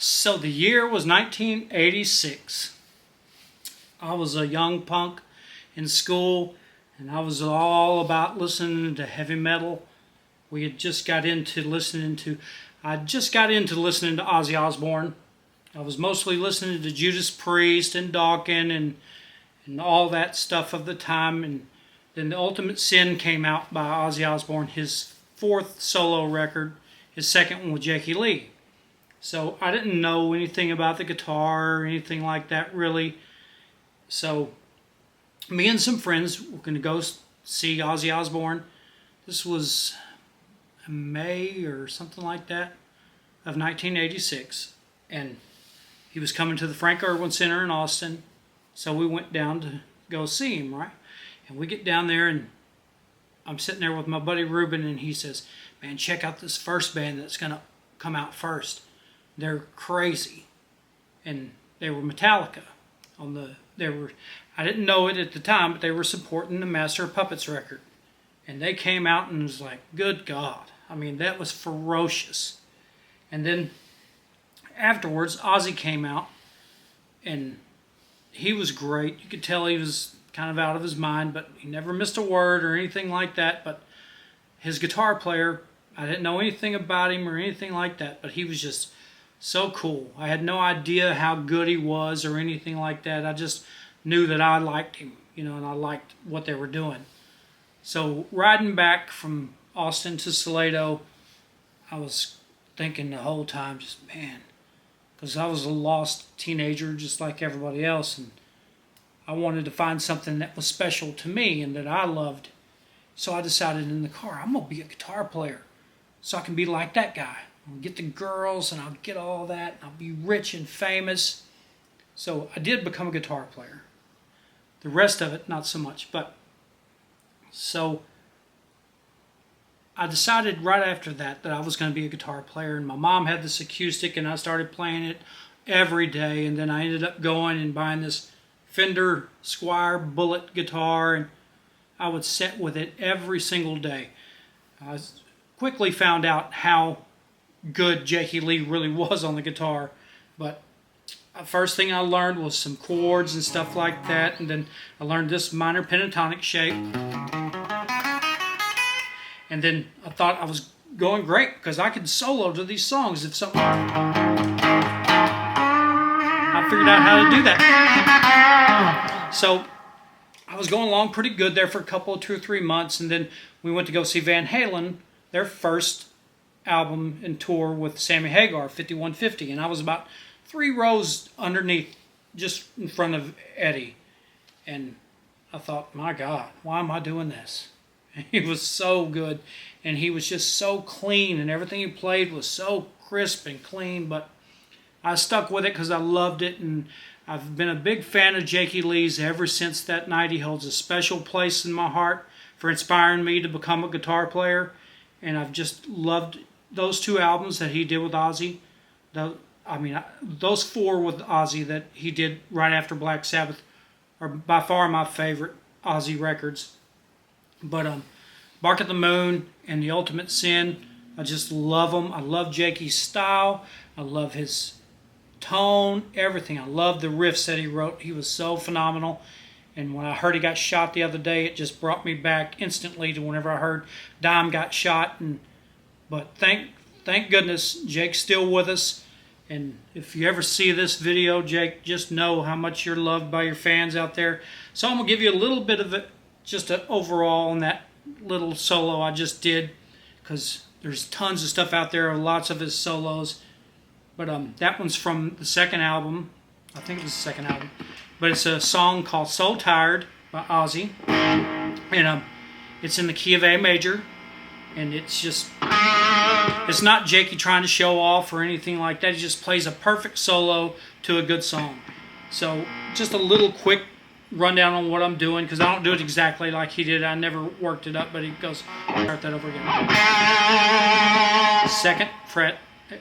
So the year was 1986. I was a young punk in school, and I was all about listening to heavy metal. I just got into listening to Ozzy Osbourne. I was mostly listening to Judas Priest and Dawkins and all that stuff of the time. And then The Ultimate Sin came out by Ozzy Osbourne, his fourth solo record, his second one with Jakey Lee. So I didn't know anything about the guitar or anything like that really. So me and some friends were going to go see Ozzy Osbourne. This was May or something like that of 1986. And he was coming to the Frank Irwin Center in Austin. So we went down to go see him, right? And we get down there, and I'm sitting there with my buddy Ruben, and he says, "Man, check out this first band that's going to come out first. They're crazy." And they were Metallica. I didn't know it at the time, but they were supporting the Master of Puppets record. And they came out and was like, good God. I mean, that was ferocious. And then afterwards, Ozzy came out, and he was great. You could tell he was kind of out of his mind, but he never missed a word or anything like that. But his guitar player, I didn't know anything about him or anything like that, but he was just so cool. I had no idea how good he was or anything like that. I just knew that I liked him, and I liked what they were doing. So riding back from Austin to Salado, I was thinking the whole time, just man, because I was a lost teenager just like everybody else, and I wanted to find something that was special to me and that I loved. So I decided in the car, I'm going to be a guitar player so I can be like that guy. I'll get the girls and I'll get all that. And I'll be rich and famous. So I did become a guitar player. The rest of it, not so much. But so I decided right after that I was going to be a guitar player. And my mom had this acoustic, and I started playing it every day. And then I ended up going and buying this Fender Squier Bullet guitar, and I would sit with it every single day. I quickly found out how good Jakey Lee really was on the guitar, but first thing I learned was some chords and stuff like that, and then I learned this minor pentatonic shape, and then I thought I was going great because I could solo to these songs if something. I figured out how to do that. So I was going along pretty good there for a couple of 2 or 3 months, and then we went to go see Van Halen, their first album and tour with Sammy Hagar, 5150, and I was about 3 rows underneath, just in front of Eddie, and I thought, my God, why am I doing this? He was so good, and he was just so clean, and everything he played was so crisp and clean, but I stuck with it because I loved it, and I've been a big fan of Jakey Lee's ever since that night. He holds a special place in my heart for inspiring me to become a guitar player, and I've just loved those 2 albums that he did with Ozzy. Those 4 with Ozzy that he did right after Black Sabbath are by far my favorite Ozzy records. But Bark at the Moon and The Ultimate Sin, I just love them. I love Jakey's style. I love his tone, everything. I love the riffs that he wrote. He was so phenomenal. And when I heard he got shot the other day, it just brought me back instantly to whenever I heard Dime got shot. But thank goodness Jake's still with us. And if you ever see this video, Jake, just know how much you're loved by your fans out there. So I'm going to give you a little bit of it, just an overall on that little solo I just did, because there's tons of stuff out there, lots of his solos. But that one's from the second album. I think it was the second album. But it's a song called So Tired by Ozzy. And it's in the key of A major. And it's just, it's not Jakey trying to show off or anything like that. He just plays a perfect solo to a good song. So just a little quick rundown on what I'm doing, because I don't do it exactly like he did. I never worked it up, but he goes, start that over again. 2nd fret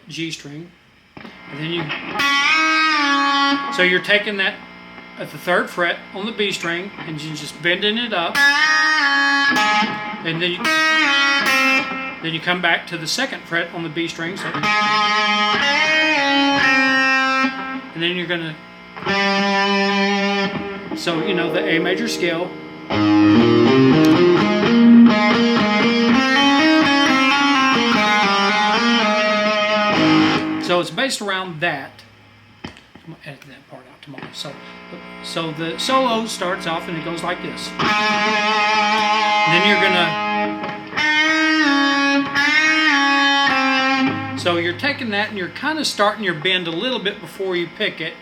G string, and then so you're taking that at the 3rd fret on the B string, and you're just bending it up, and then you come back to the 2nd fret on the B string, so, and then you're gonna, so you know the A major scale. So it's based around that. I'm gonna edit that part out tomorrow. So the solo starts off and it goes like this. And then you're gonna. So you're taking that and you're kind of starting your bend a little bit before you pick it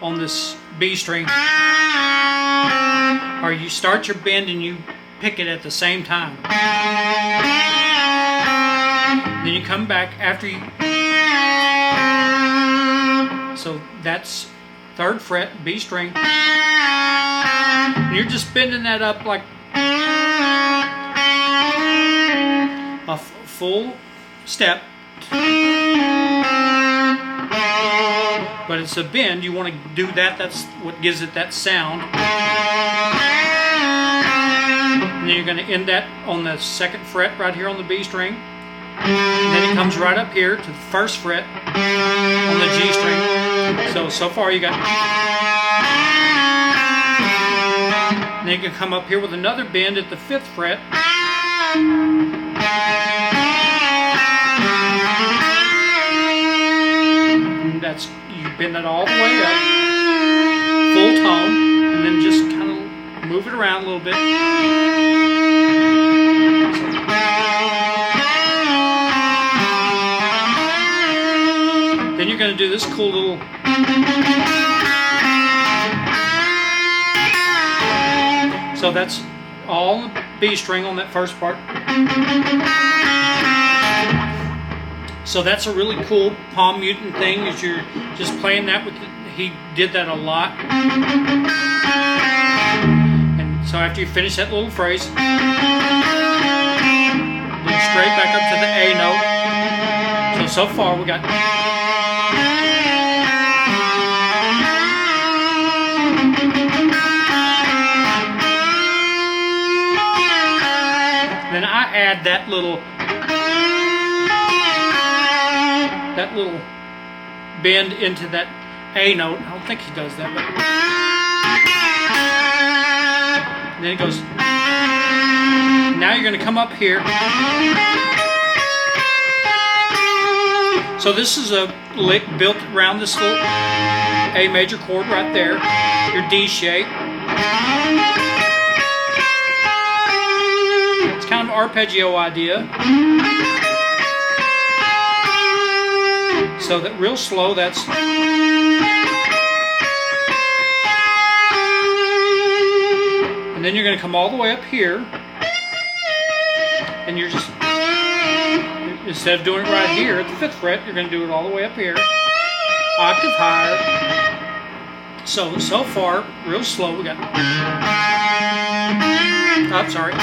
on this B string. Or you start your bend and you pick it at the same time. Then you come back after you. So that's 3rd fret, B string. And you're just bending that up like a full step. But it's a bend. You want to do that. That's what gives it that sound. And then you're going to end that on the 2nd fret right here on the B string. And then it comes right up here to the 1st fret on the G string. So far you got. And then you can come up here with another bend at the 5th fret. And that's, you bend that all the way up, full tone, and then just kind of move it around a little bit. Then you're going to do this cool little. So that's all the B string on that first part. So that's a really cool palm muting thing, is you're just playing that with he did that a lot. And so after you finish that little phrase, then straight back up to the A note. So far we got. Then I add that little bend into that A note. I don't think he does that, but and then it goes. Now you're going to come up here. So this is a lick built around this little A major chord right there, your D shape. It's kind of an arpeggio idea. So that real slow, that's. And then you're going to come all the way up here, and you're just, instead of doing it right here at the 5th fret, you're going to do it all the way up here, octave higher. So far, real slow, we got. Oh, sorry.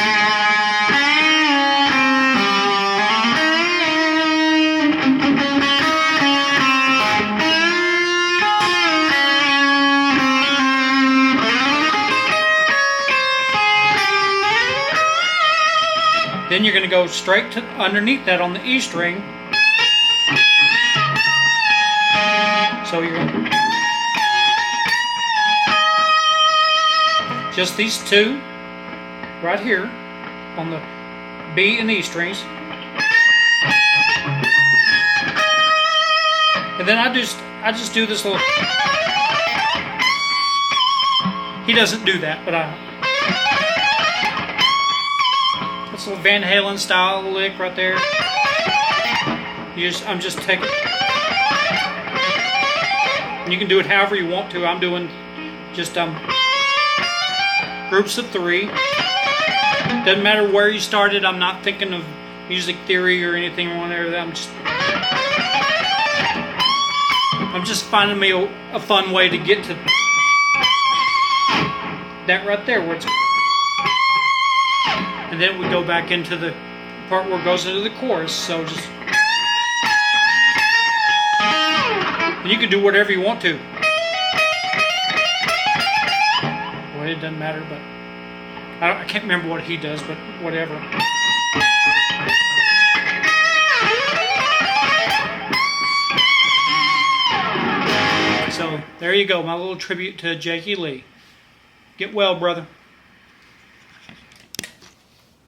Then you're going to go straight to underneath that on the E string. So you're going to just these two right here on the B and E strings. And then I just do this little. He doesn't do that, but that's a little Van Halen style lick right there. I'm just taking. And you can do it however you want to. I'm doing just groups of 3. Doesn't matter where you started. I'm not thinking of music theory or anything on there. I'm just finding me a fun way to get to that right there where it's, and then we go back into the part where it goes into the chorus. So just, and you can do whatever you want to. Well, it doesn't matter, but I can't remember what he does, but whatever. So there you go, my little tribute to Jakey Lee. Get well, brother.